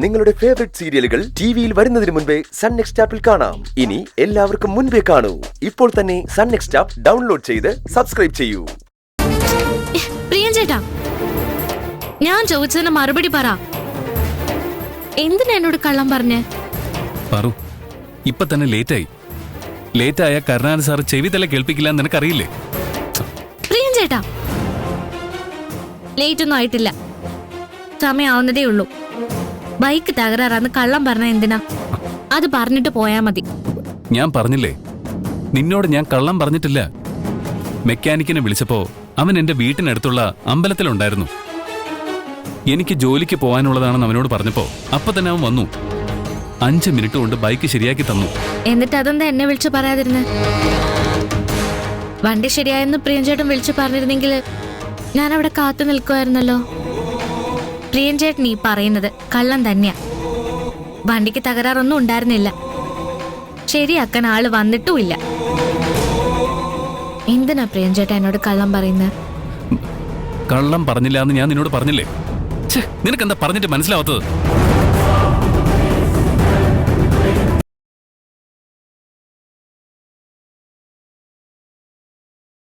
നിങ്ങളുടെ ഫേവറേറ്റ് സീരിയലുകൾ ടിവിയിൽ വരുന്നതിന് മുൻപേ സൺ നെക്സ്റ്റ് ആപ്പിൽ കാണാം. ഇനി എല്ലാവർക്കും മുൻപേ കാണൂ. ഇപ്പോൾ തന്നെ സൺ നെക്സ്റ്റ് ആപ്പ് ഡൗൺലോഡ് ചെയ്ത് സബ്സ്ക്രൈബ് ചെയ്യൂ. പ്രിയൻ ചേട്ടാ, ഞാൻ ചോദിച്ചതിന് മറുപടി പറ. എന്തിനാ എന്നോട് കള്ളം പറഞ്ഞേ? പറു, ഇപ്പൊ തന്നെ ലേറ്റായ കരുണാകരൻ സാർ ചെവി തല കേൾപ്പിക്കില്ല എന്ന് നിനക്കറിയില്ലേ? പ്രിയൻ ചേട്ടാ, ലേറ്റ് ഒന്നും ആയിട്ടില്ല, സമയാവുന്നതേ ഉള്ളൂ. ബൈക്ക് തകരാറാന്ന് കള്ളം പറഞ്ഞ എന്തിനാ? അത് പറഞ്ഞിട്ട് പോയാ മതി. ഞാൻ പറഞ്ഞില്ലേ, നിന്നോട് ഞാൻ കള്ളം പറഞ്ഞിട്ടില്ല. മെക്കാനിക്കിനെ വിളിച്ചപ്പോ അവൻ എന്റെ വീട്ടിനടുത്തുള്ള അമ്പലത്തിലുണ്ടായിരുന്നു. എനിക്ക് ജോലിക്ക് പോകാനുള്ളതാണെന്ന് അവനോട് പറഞ്ഞപ്പോ അപ്പൊ തന്നെ അവൻ വന്നു. 5 മിനിറ്റ് കൊണ്ട് ബൈക്ക് ശരിയാക്കി തന്നു. എന്നിട്ട് അതെന്താ എന്നെ വിളിച്ചു പറയാതിരുന്ന്? വണ്ടി ശരിയായെന്ന് പ്രിയൻചേട്ടൻ വിളിച്ചു പറഞ്ഞിരുന്നെങ്കിൽ ഞാൻ അവിടെ കാത്തു നിൽക്കുമായിരുന്നല്ലോ. പ്രിയൻചേട്ടൻ ഈ പറയുന്നത് കള്ളം തന്നെയാ. വണ്ടിക്ക് തകരാറൊന്നും ഉണ്ടായിരുന്നില്ല, ശരിയാക്കാൻ ആള് വന്നിട്ടുമില്ല. എന്തിനാ പ്രിയൻചേട്ടൻ എന്നോട് കള്ളം പറയുന്നത്? കള്ളം പറഞ്ഞില്ല എന്ന് ഞാൻ നിന്നോട് പറഞ്ഞില്ലേ? നിനക്കെന്താ പറഞ്ഞിട്ട് മനസ്സിലാവാത്തത്?